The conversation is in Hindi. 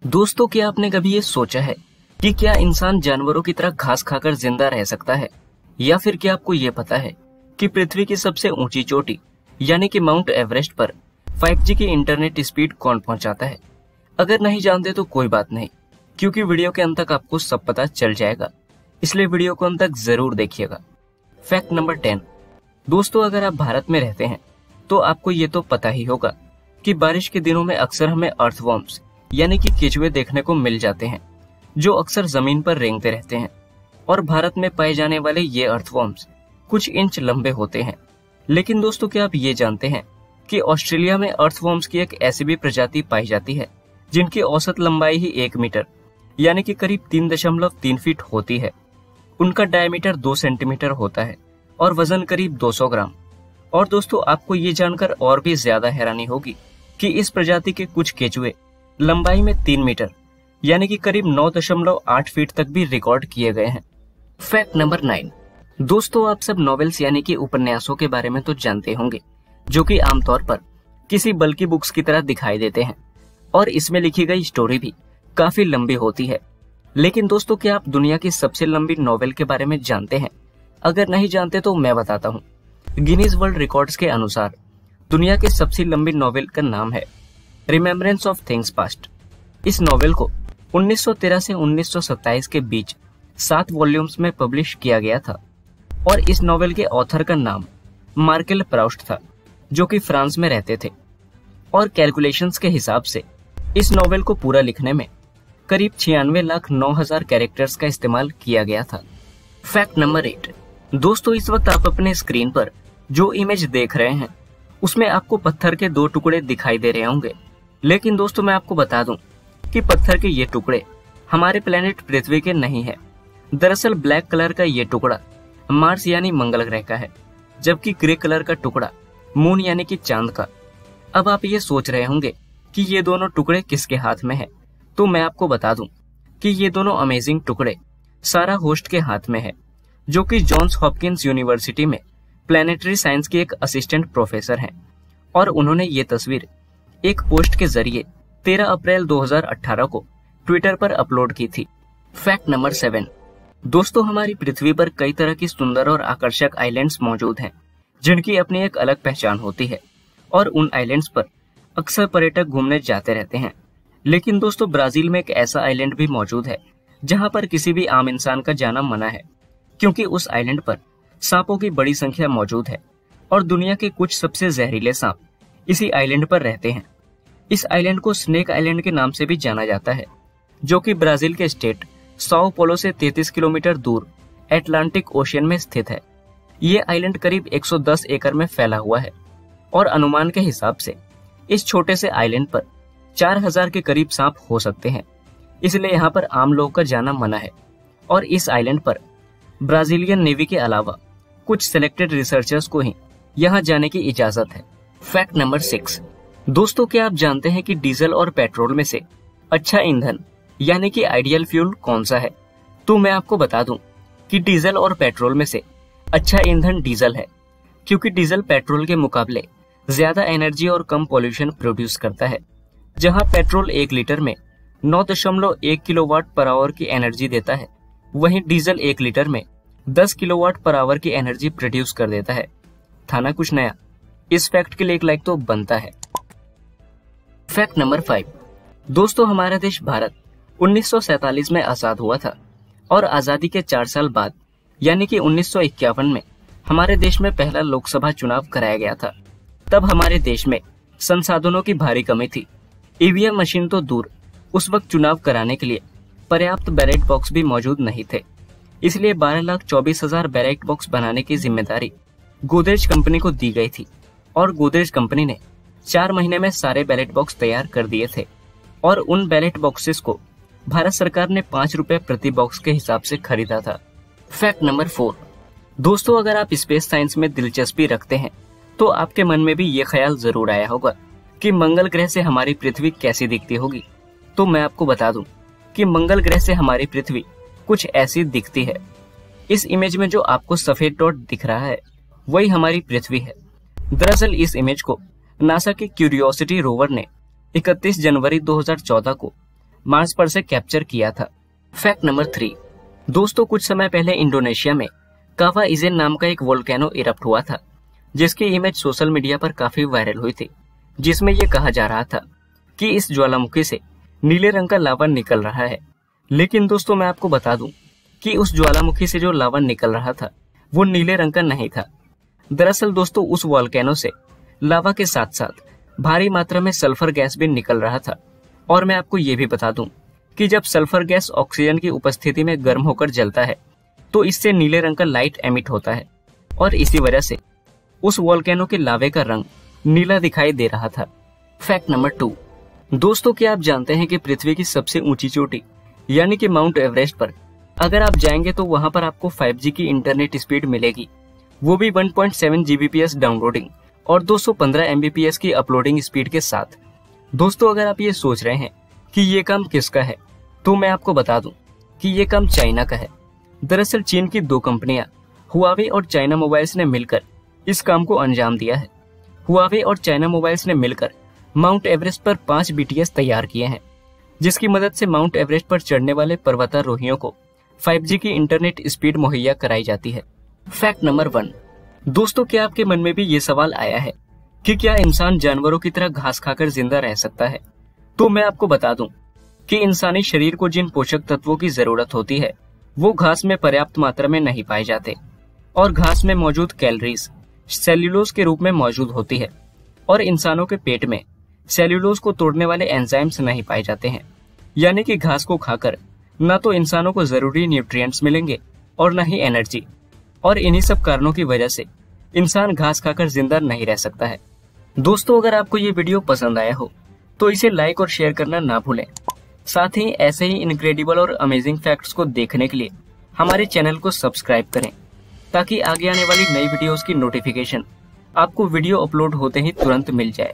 दोस्तों, क्या आपने कभी ये सोचा है कि क्या इंसान जानवरों की तरह घास खाकर जिंदा रह सकता है? या फिर क्या आपको ये पता है कि पृथ्वी की सबसे ऊंची चोटी यानी कि माउंट एवरेस्ट पर 5G की इंटरनेट स्पीड कौन पहुंचाता है? अगर नहीं जानते तो कोई बात नहीं, क्योंकि वीडियो के अंत तक आपको सब पता चल जाएगा, इसलिए वीडियो को अंत तक जरूर देखिएगा। Fact number 10। दोस्तों, अगर आप भारत में रहते हैं तो आपको ये तो पता ही होगा कि बारिश के दिनों में अक्सर हमें अर्थवॉर्म्स यानी कि केचुए देखने को मिल जाते हैं, जो अक्सर जमीन पर रेंगते रहते हैं। और भारत में पाए जाने वाले ये अर्थवॉर्म्स कुछ इंच लंबे होते हैं। लेकिन दोस्तों, क्या आप ये जानते हैं कि ऑस्ट्रेलिया में अर्थवॉर्म्स की एक ऐसी भी प्रजाति पाई जाती है जिनकी औसत लंबाई ही 1 मीटर यानी कि करीब 3.3 फीट होती है। उनका डायमीटर 2 सेंटीमीटर होता है और वजन करीब 200 ग्राम। और दोस्तों, आपको ये जानकर और भी ज्यादा हैरानी होगी कि इस प्रजाति के कुछ केचुए लंबाई में 3 मीटर यानी कि करीब 9.8 फीट तक भी रिकॉर्ड किए गए हैं। Fact number 9। दोस्तों, आप सब नॉवेल्स यानी कि उपन्यासों के बारे में तो जानते होंगे, जो कि आमतौर पर किसी बल्कि बुक्स की तरह दिखाई देते हैं और इसमें लिखी गई स्टोरी भी काफी लंबी होती है। लेकिन दोस्तों, क्या आप दुनिया की सबसे लंबी नॉवेल के बारे में जानते हैं? अगर नहीं जानते तो मैं बताता हूँ। गिनीज वर्ल्ड रिकॉर्ड्स के अनुसार दुनिया की सबसे लंबी नॉवेल का नाम है रिमेम्बरेंस ऑफ थिंग्स पास्ट। इस नॉवेल को 1913 से 1927 के बीच 7 वॉल्यूम्स में पब्लिश किया गया था और इस नॉवेल के ऑथर का नाम मार्केल प्राउस्ट था, जो कि फ्रांस में रहते थे। और कैलकुलेशंस के हिसाब से इस नॉवेल को पूरा लिखने में करीब 96,09,000 कैरेक्टर्स का इस्तेमाल किया गया था। Fact number 8। दोस्तों, इस वक्त आप अपने स्क्रीन पर जो इमेज देख रहे हैं उसमें आपको पत्थर के 2 टुकड़े दिखाई दे रहे होंगे। लेकिन दोस्तों, मैं आपको बता दूं कि पत्थर के ये टुकड़े हमारे प्लेनेट पृथ्वी के नहीं है। दरअसल ब्लैक कलर का ये टुकड़ा मार्स यानी मंगल ग्रह का है, जबकि ग्रे कलर का टुकड़ा मून यानी कि चांद का। अब आप ये सोच रहे होंगे कि ये दोनों टुकड़े किसके हाथ में है, तो मैं आपको बता दूं कि ये दोनों अमेजिंग टुकड़े सारा होस्ट के हाथ में है, जो कि जॉन्स हॉपकिंस यूनिवर्सिटी में प्लैनेटरी साइंस की एक असिस्टेंट प्रोफेसर हैं। और उन्होंने ये तस्वीर एक पोस्ट के जरिए 13 अप्रैल 2018 को ट्विटर पर अपलोड की थी। Fact number 7। दोस्तों, हमारी पृथ्वी पर कई तरह की सुंदर और आकर्षक आइलैंड्स मौजूद हैं, जिनकी अपनी एक अलग पहचान होती है और उन आइलैंड्स पर अक्सर पर्यटक घूमने जाते रहते हैं। लेकिन दोस्तों, ब्राजील में एक ऐसा आइलैंड भी मौजूद है जहां पर किसी भी आम इंसान का जाना मना है, क्योंकि उस आइलैंड पर सांपों की बड़ी संख्या मौजूद है और दुनिया के कुछ सबसे जहरीले सांप इसी आइलैंड पर रहते हैं। इस आइलैंड को स्नेक आइलैंड के नाम से भी जाना जाता है, जो कि ब्राजील के स्टेट साओ पोलो से 33 किलोमीटर दूर अटलांटिक ओशियन में स्थित है। ये आइलैंड करीब 110 एकड़ में फैला हुआ है और अनुमान के हिसाब से इस छोटे से आइलैंड पर 4000 के करीब सांप हो सकते हैं, इसलिए यहाँ पर आम लोगों का जाना मना है। और इस आइलैंड पर ब्राजीलियन नेवी के अलावा कुछ सिलेक्टेड रिसर्चर्स को ही यहाँ जाने की इजाजत है। Fact number 6। दोस्तों, क्या आप जानते हैं कि डीजल और पेट्रोल में से अच्छा ईंधन यानी कि आइडियल फ्यूल कौन सा है? तो मैं आपको बता दूं कि डीजल और पेट्रोल में से अच्छा ईंधन डीजल है, क्योंकि डीजल पेट्रोल के मुकाबले ज्यादा एनर्जी और कम पॉल्यूशन प्रोड्यूस करता है। जहां पेट्रोल 1 लीटर में 9.1 किलोवाट पर आवर की एनर्जी देता है, वहीं डीजल 1 लीटर में 10 किलोवाट पर आवर की एनर्जी प्रोड्यूस कर देता है। था ना कुछ नया? इस फैक्ट के लिए एक लाइक तो बनता है। Fact number 5। दोस्तों, हमारा देश भारत 1947 में आजाद हुआ था और आजादी के 4 साल बाद यानी कि 1951 में हमारे देश में पहला लोकसभा चुनाव कराया गया था। तब हमारे देश में संसाधनों की भारी कमी थी। ईवीएम मशीन तो दूर, उस वक्त चुनाव कराने के लिए पर्याप्त बैलेट बॉक्स भी मौजूद नहीं थे। इसलिए 12,24,000 बैलेट बॉक्स बनाने की जिम्मेदारी गोदरेज कंपनी को दी गई थी और गोदरेज कंपनी ने 4 महीने में सारे बैलेट बॉक्स तैयार कर दिए थे और उन बैलेट बॉक्सेस को भारत सरकार ने 5 रुपए प्रति बॉक्स के हिसाब से खरीदा था। Fact number 4। दोस्तों, अगर आप स्पेस साइंस में दिलचस्पी रखते हैं तो आपके मन में भी ये ख्याल जरूर आया होगा कि मंगल ग्रह से हमारी पृथ्वी कैसी दिखती होगी। तो मैं आपको बता दूं कि मंगल ग्रह से हमारी पृथ्वी कुछ ऐसी दिखती है। इस इमेज में जो आपको सफेद डॉट दिख रहा है वही हमारी पृथ्वी है। दरअसल इस इमेज को नासा के क्यूरियोसिटी रोवर ने 31 जनवरी 2014 को मार्स पर से कैप्चर किया था। फैक्ट नंबर 3, दोस्तों कुछ समय पहले इंडोनेशिया में कावा इजेन नाम का एक वोल्केनो इरप्ट हुआ था, जिसकी इमेज सोशल मीडिया पर काफी वायरल हुई थी, जिसमें यह कहा जा रहा था कि इस ज्वालामुखी से नीले रंग का लावा निकल रहा है। लेकिन दोस्तों मैं आपको बता दूं कि उस ज्वालामुखी से जो लावा निकल रहा था वो नीले रंग का नहीं था। दरअसल दोस्तों उस वोल्केनो से लावा के साथ साथ भारी मात्रा में सल्फर गैस भी निकल रहा था। और मैं आपको ये भी बता दूं कि जब सल्फर गैस ऑक्सीजन की उपस्थिति में गर्म होकर जलता है तो इससे नीले रंग का लाइट एमिट होता है और इसी वजह से उस वोल्केनो के लावे का रंग नीला दिखाई दे रहा था। फैक्ट नंबर 2, दोस्तों क्या आप जानते हैं कि पृथ्वी की सबसे ऊंची चोटी यानी कि माउंट एवरेस्ट पर अगर आप जाएंगे तो वहां पर आपको 5G की इंटरनेट स्पीड मिलेगी, वो भी 1.7 Gbps डाउनलोडिंग और 215 Mbps की अपलोडिंग स्पीड के साथ। दोस्तों अगर आप ये सोच रहे हैं कि ये काम किसका है तो मैं आपको बता दूं कि ये काम चाइना का है। दरअसल चीन की 2 कंपनियां हुआवे और चाइना मोबाइल्स ने मिलकर इस काम को अंजाम दिया है। हुआवे और चाइना मोबाइल्स ने मिलकर माउंट एवरेस्ट पर 5 BTS तैयार किए हैं, जिसकी मदद से माउंट एवरेस्ट पर चढ़ने वाले पर्वतारोहियों को 5G की इंटरनेट स्पीड मुहैया कराई जाती है। फैक्ट नंबर 1, दोस्तों क्या आपके मन में भी ये सवाल आया है कि क्या इंसान जानवरों की तरह घास खाकर जिंदा रह सकता है? तो मैं आपको बता दूं कि इंसानी शरीर को जिन पोषक तत्वों की जरूरत होती है वो घास में पर्याप्त मात्रा में नहीं पाए जाते और घास में मौजूद कैलोरीज सेल्यूलोज के रूप में मौजूद होती है और इंसानों के पेट में सेल्यूलोज को तोड़ने वाले एंजाइम्स नहीं पाए जाते हैं। यानी कि घास को खाकर न तो इंसानों को जरूरी न्यूट्रिएंट्स मिलेंगे और न ही एनर्जी, और इन्हीं सब कारणों की वजह से इंसान घास खाकर जिंदा नहीं रह सकता है। दोस्तों अगर आपको ये वीडियो पसंद आया हो तो इसे लाइक और शेयर करना ना भूलें। साथ ही ऐसे ही इनक्रेडिबल और अमेजिंग फैक्ट्स को देखने के लिए हमारे चैनल को सब्सक्राइब करें ताकि आगे आने वाली नई वीडियोस की नोटिफिकेशन आपको वीडियो अपलोड होते ही तुरंत मिल जाए।